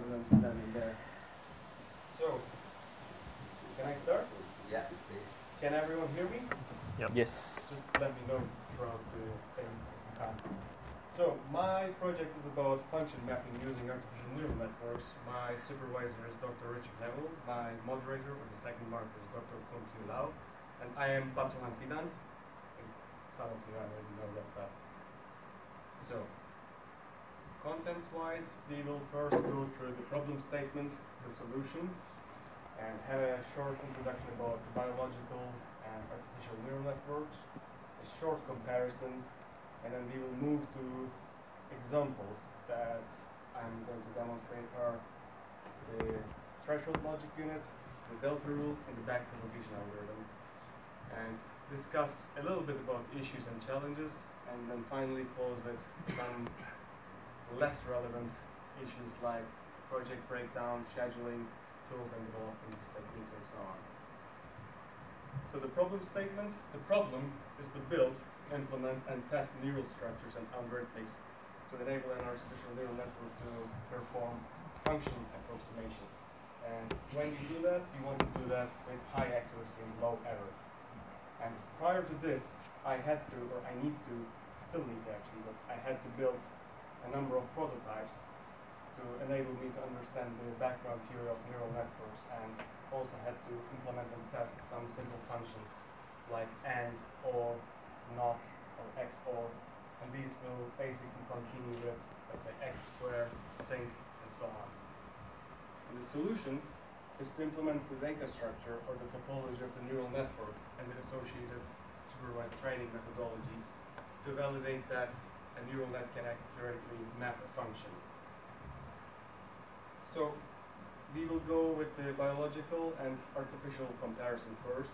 rather than standing there. So, can I start? Yeah, please. Can everyone hear me? Yep. Yes. Just let me know throughout the thing. So, my project is about function mapping using artificial neural networks. My supervisor is Dr. Richard Neville. My moderator for the second mark is Dr. Kun Q Lau. And I am Batuhan Fidan. Some of you already know that, but so, content-wise, we will first go through the problem statement, the solution, and have a short introduction about the biological and artificial neural networks, a short comparison, and then we will move to examples that I'm going to demonstrate are the threshold logic unit, the delta rule, and the backpropagation algorithm, and discuss a little bit about issues and challenges, and then finally close with some less relevant issues like project breakdown, scheduling, tools and development techniques, and so on. So the problem statement, the problem is to build, implement, and test neural structures and algorithmics to enable an artificial neural network to perform function approximation. And when you do that, you want to do that with high accuracy and low error. And prior to this, I had to, or I need to, still need actually, but I had to build a number of prototypes to enable me to understand the background theory of neural networks, and also had to implement and test some simple functions like AND, OR, NOT, or XOR, and these will basically continue with, let's say, X square, sync, and so on. And the solution is to implement the data structure or the topology of the neural network and the associated supervised training methodologies to validate that a neural net can accurately map a function. So we will go with the biological and artificial comparison first.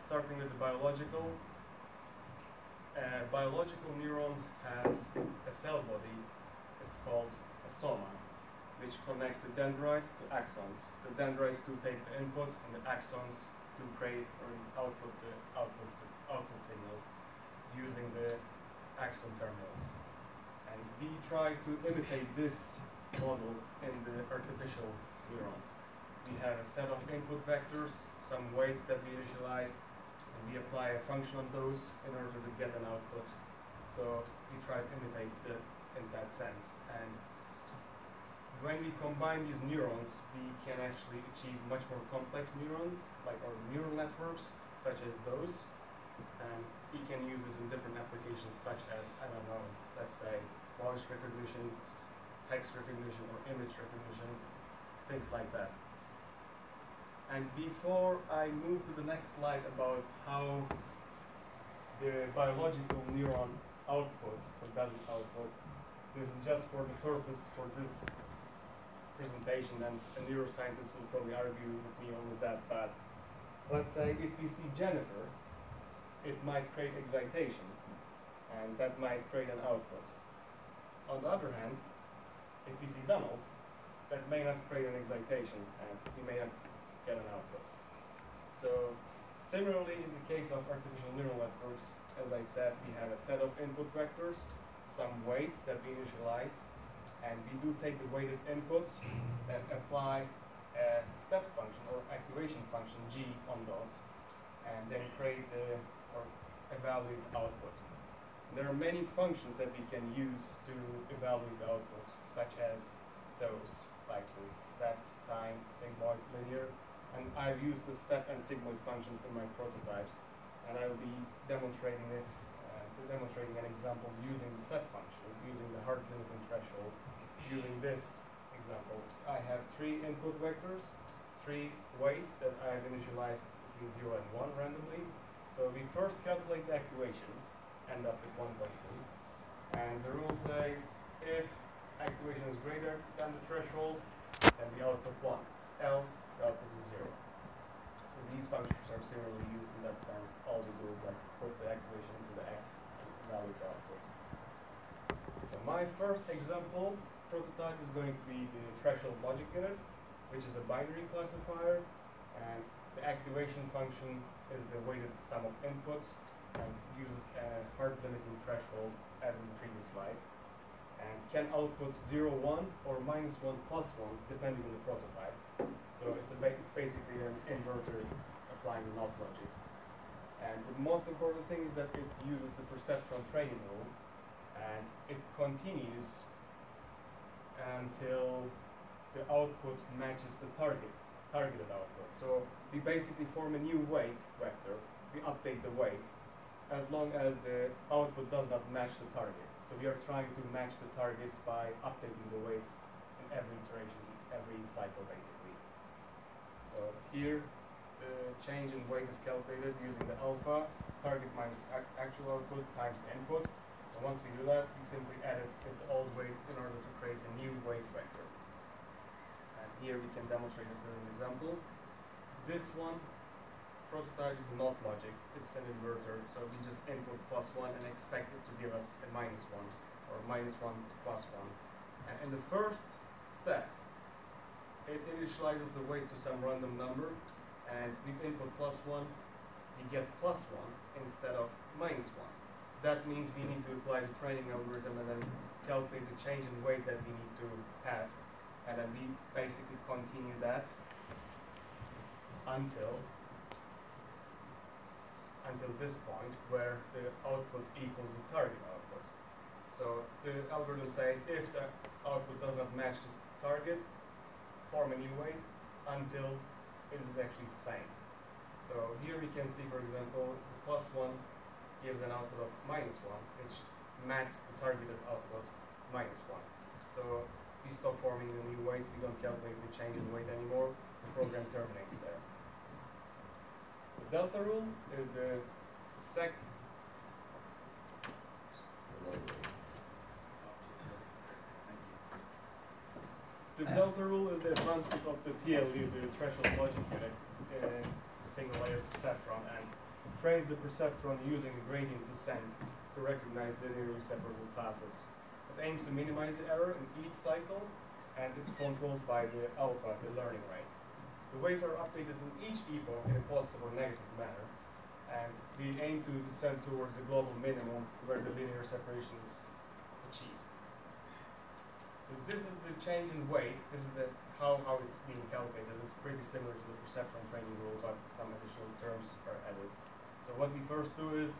Starting with the biological. A biological neuron has a cell body, it's called a soma, which connects the dendrites to axons. The dendrites do take the inputs and the axons do create or output the output signals using the axon terminals. And we try to imitate this model in the artificial neurons. We have a set of input vectors, some weights that we initialize, and we apply a function on those in order to get an output. So we try to imitate that in that sense. And when we combine these neurons, we can actually achieve much more complex neurons, like our neural networks, such as those. And we can use this in different applications, such as, I don't know, let's say, voice recognition, text recognition, or image recognition, things like that. And before I move to the next slide about how the biological neuron outputs or doesn't output, this is just for the purpose for this presentation, and a neuroscientist will probably argue with me on that, but let's say if we see Jennifer, it might create excitation, and that might create an output. On the other hand, if we see Donald, that may not create an excitation, and we may not get an output. So, similarly, in the case of artificial neural networks, as I said, we have a set of input vectors, some weights that we initialize, and we do take the weighted inputs and apply a step function or activation function G on those, and then create or evaluate the output. And there are many functions that we can use to evaluate the outputs, such as those, like the step, sine, sigmoid, linear. And I've used the step and sigmoid functions in my prototypes, and I'll be demonstrating this, demonstrating an example using the step function, using the hard limit and threshold. Using this example, I have 3 input vectors, 3 weights that I've initialized between 0 and 1 randomly. So we first calculate the activation, end up with 1+2, and the rule says if activation is greater than the threshold, then we output 1, else the output is 0. So these functions are similarly used in that sense. All we do is like put the activation into the X and evaluate the output. So my first example prototype is going to be the threshold logic unit, which is a binary classifier, and the activation function is the weighted sum of inputs and uses a hard limiting threshold as in the previous slide. and can output 0, 1 or minus 1 plus 1 depending on the prototype. So it's basically an inverter applying the NOT logic. And the most important thing is that it uses the perceptron training rule, and it continues until the output matches the targeted output. So we basically form a new weight vector, we update the weights, as long as the output does not match the target. So we are trying to match the targets by updating the weights in every iteration, every cycle basically. So here, the change in weight is calculated using the alpha, target minus actual output times the input. And once we do that, we simply add it with the old weight in order to create a new weight vector. And here we can demonstrate it with an example. This one prototype is the NOT logic. It's an inverter, so we just input +1 and expect it to give us a -1 or -1 to +1. And in the first step, it initializes the weight to some random number, and we input +1, we get +1 instead of -1. That means we need to apply the training algorithm and then calculate the change in weight that we need to have, and then we basically continue that until this point where the output equals the target output. So the algorithm says if the output does not match the target, form a new weight until it is actually the same. So here we can see, for example, the +1 gives an output of -1, which matches the targeted output -1. So we stop forming the new weights, we don't calculate the change in weight anymore, the program terminates there. The delta rule is the The delta rule is the advantage of the TLU, the threshold logic unit, in single layer perceptron, and trains the perceptron using the gradient descent to recognize linearly separable classes. It aims to minimize the error in each cycle, and it's controlled by the alpha, the learning rate. The weights are updated in each epoch in a positive or negative manner, and we aim to descend towards the global minimum where the linear separation is achieved. This is the change in weight. This is how it's being calculated. It's pretty similar to the perceptron training rule, but some additional terms are added. So what we first do is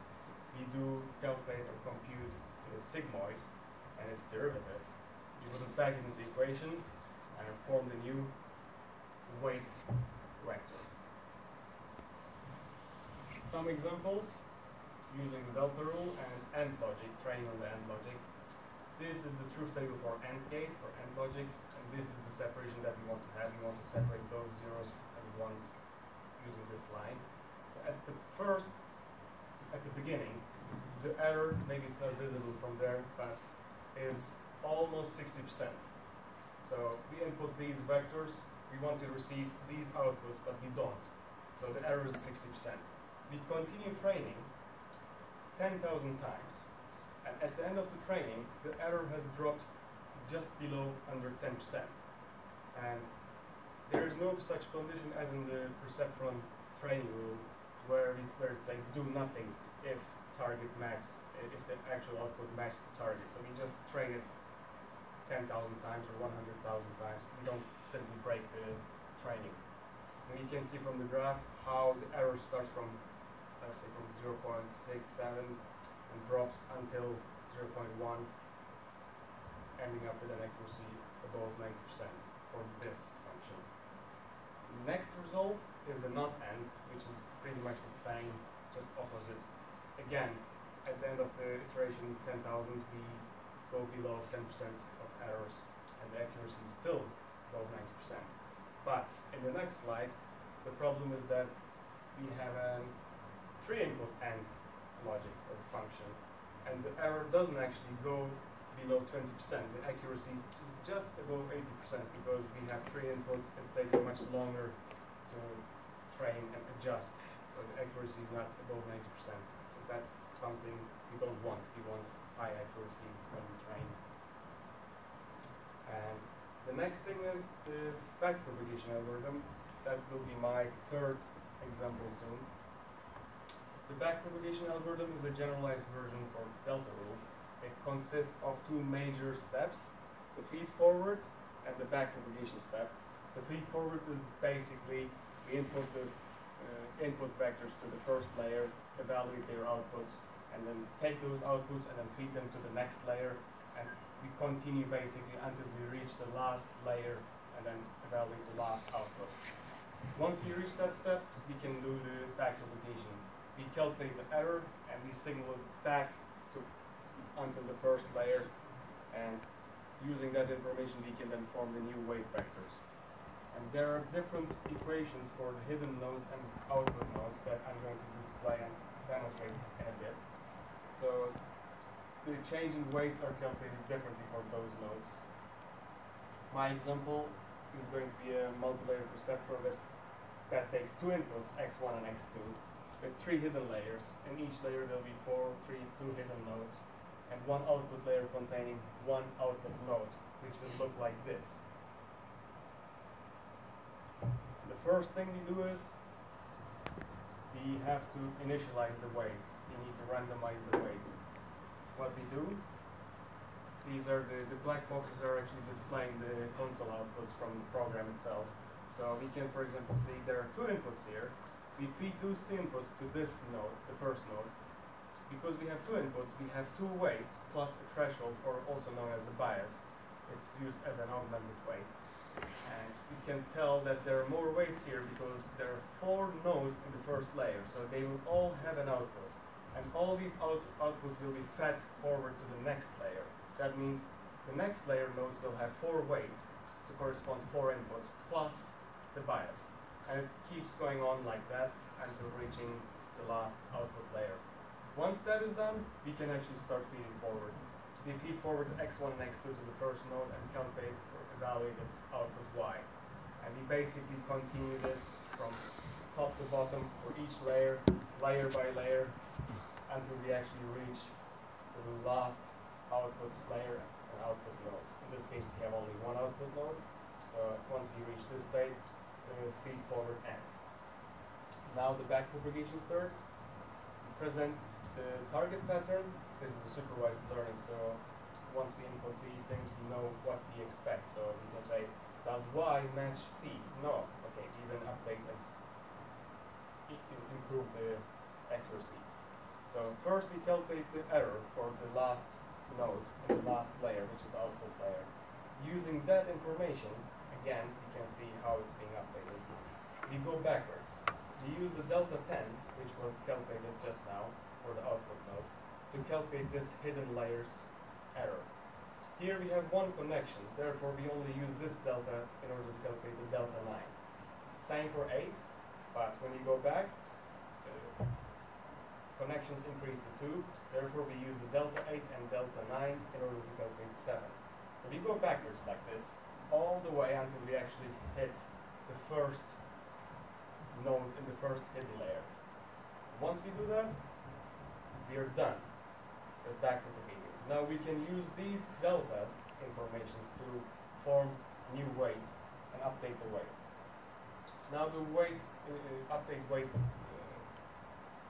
we do calculate or compute the sigmoid and its derivative. We put it back into the equation and form the new weight vector. Some examples using the delta rule and AND logic, training on the AND logic. This is the truth table for AND gate or AND logic, and this is the separation that we want to have. We want to separate those zeros and ones using this line. So at the beginning, the error, maybe it's not visible from there, but is almost 60%. So we input these vectors, we want to receive these outputs, but we don't. So the error is 60%. We continue training 10,000 times. And at the end of the training, the error has dropped just below under 10%. And there is no such condition as in the perceptron training rule where it says do nothing if if the actual output matches the target. So we just train it 10,000 times or 100,000 times. We don't simply break the training. And you can see from the graph how the error starts from, let's say, from 0.67 and drops until 0.1, ending up with an accuracy above 90% for this function. The next result is the not end, which is pretty much the same, just opposite. Again, at the end of the iteration 10,000, we go below 10% of errors, and the accuracy is still above 90%. But in the next slide, the problem is that we have a 3-input AND logic or function, and the error doesn't actually go below 20%. The accuracy is just above 80% because we have 3 inputs. It takes much longer to train and adjust, so the accuracy is not above 90%. So that's something we don't want. We want high accuracy when we train. And the next thing is the backpropagation algorithm. That will be my third example soon. The backpropagation algorithm is a generalized version for delta rule, It consists of two major steps, the feed forward and the back propagation step. The feed forward is basically we input the input vectors to the first layer, evaluate their outputs, and then take those outputs and then feed them to the next layer, and we continue basically until we reach the last layer and then evaluate the last output. Once we reach that step, we can do the back propagation. We calculate the error and we signal it back to until the first layer, and using that information we can then form the new weight vectors. And there are different equations for the hidden nodes and output nodes that I'm going to display and demonstrate in a bit. So the change in weights are calculated differently for those nodes. My example is going to be a multi-layer perceptor that takes two inputs, x1 and x2, with three hidden layers. In each layer there will be two hidden nodes, and one output layer containing one output node, which will look like this. The first thing we do is we have to initialize the weights. We need to randomize the weights. What we do, these are the black boxes are actually displaying the console outputs from the program itself. So we can, for example, see there are two inputs here. We feed those two inputs to this node, the first node. Because we have two inputs, we have two weights plus a threshold, or also known as the bias. It's used as an augmented weight. And we can tell that there are more weights here because there are four nodes in the first layer, so they will all have an output. And all these outputs will be fed forward to the next layer. That means the next layer nodes will have four weights to correspond to four inputs, plus the bias. And it keeps going on like that until reaching the last output layer. Once that is done, we can actually start feeding forward. We feed forward x1 and x2 to the first node and calculate or evaluate its output y. And we basically continue this from top to bottom for each layer, layer by layer, until we actually reach the last output layer and output node. In this case, we have only one output node. So once we reach this state, the feed forward ends. Now the back propagation starts. We present the target pattern. This is a supervised learning, so once we input these things, we know what we expect. So we can say, does y match t? No. Okay, we then update and improve the accuracy. So first we calculate the error for the last node in the last layer, which is the output layer. Using that information, again, we can see how it's being updated. We go backwards. We use the delta 10, which was calculated just now for the output node, to calculate this hidden layer's error. Here we have one connection, therefore we only use this delta in order to calculate the delta 9. Same for 8, but when you go back, connections increase to 2, therefore we use the delta 8 and delta 9 in order to calculate 7. So we go backwards like this, all the way until we actually hit the first node in the first hidden layer. Once we do that, we are done with back propagating. Now we can use these deltas informations to form new weights and update the weights. Now the weight update weight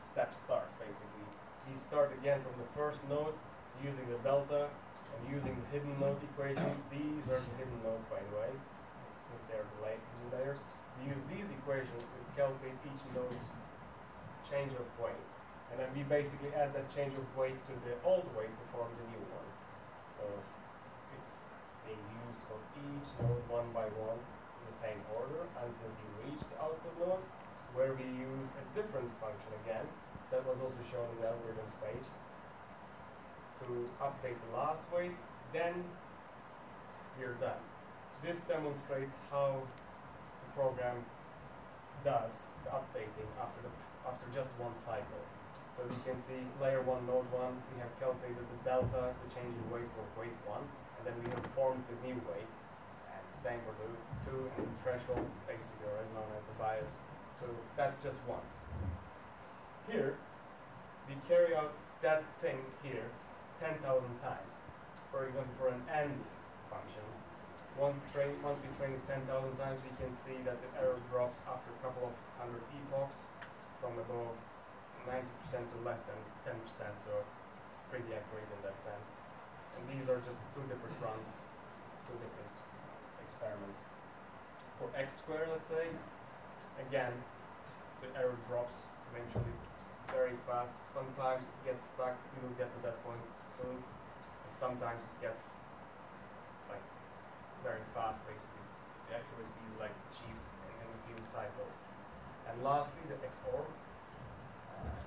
step starts basically. We start again from the first node using the delta and using the hidden node equation. These are the hidden nodes, by the way, since they are the new layers. We use these equations to calculate each node's change of weight. And then we basically add that change of weight to the old weight to form the new one. So it's being used for each node one by one in the same order until we reach the output node, where we use a different function again that was also shown in the algorithms page to update the last weight. Then we're done. This demonstrates how the program does the updating after just one cycle. So we can see layer 1, node 1, we have calculated the delta, the change in weight for weight 1, and then we have formed the new weight. And same for the 2 and the threshold, basically, or as known as the bias. So that's just once. Here, we carry out that thing here 10,000 times. For example, for an AND function, once we train it 10,000 times, we can see that the error drops after a couple of hundred epochs from above 90% to less than 10%, so it's pretty accurate in that sense. And these are just two different runs, two different experiments. For x squared, let's say, again, the error drops eventually very fast. Sometimes it gets stuck, we will get to that point soon, and sometimes it gets like very fast basically. The accuracy is like achieved in a few cycles. And lastly, the XOR.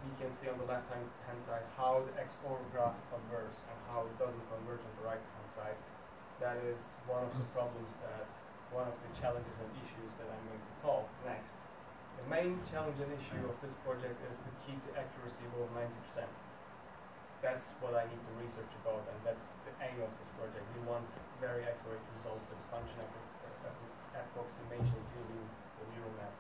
You can see on the left hand side how the XOR graph converges and how it doesn't converge on the right hand side. That is one of the problems one of the challenges and issues that I'm going to talk next. The main challenge and issue of this project is to keep the accuracy above 90%. That's what I need to research about, and that's the aim of this project. We want very accurate results with function approximations using the neural nets.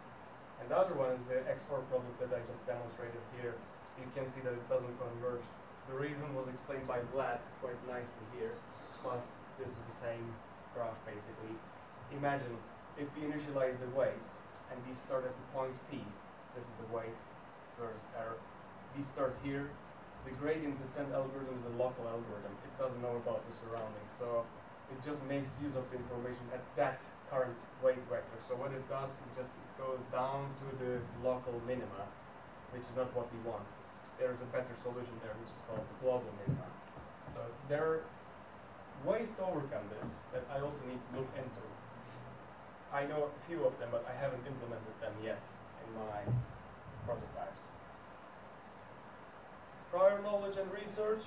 And the other one is the XOR problem that I just demonstrated here. You can see that it doesn't converge. The reason was explained by Vlad quite nicely here, plus this is the same graph basically. Imagine if we initialize the weights and we start at the point P, this is the weight versus error. We start here. The gradient descent algorithm is a local algorithm. It doesn't know about the surroundings, so it just makes use of the information at that current weight vector. So what it does is just it goes down to the local minima, which is not what we want. There is a better solution there, which is called the global minima. So there are ways to overcome this that I also need to look into. I know a few of them, but I haven't implemented them yet in my prototypes. Prior knowledge and research.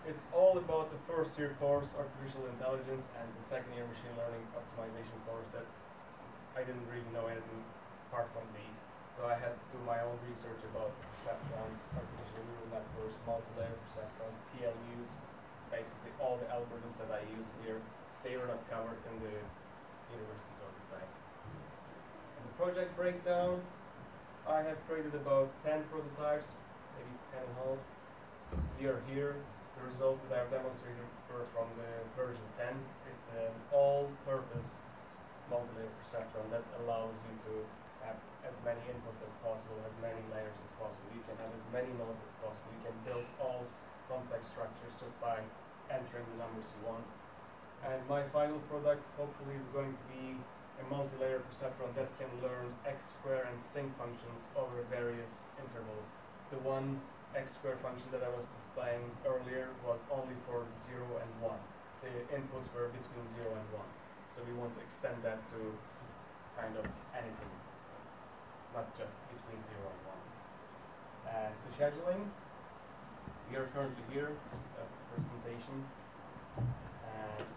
It's all about the first year course, Artificial Intelligence, and the second year Machine Learning Optimization course that I didn't really know anything apart from these. So I had to do my own research about perceptrons, artificial neural networks, multi-layer perceptrons, TLUs, basically all the algorithms that I used here. They were not covered in the university's own site. In the project breakdown, I have created about 10 prototypes, maybe 10 and a half. We are here. The results that I have demonstrated were from the version 10. It's an all-purpose multi-layer perceptron that allows you to have as many inputs as possible, as many layers as possible. You can have as many nodes as possible. You can build all complex structures just by entering the numbers you want. And my final product hopefully is going to be a multi-layer perceptron that can learn x square and sinc functions over various intervals. The one x square function that I was displaying earlier was only for 0 and 1. The inputs were between 0 and 1. So we want to extend that to kind of anything, not just between 0 and 1. And the scheduling, we are currently here. That's the presentation. And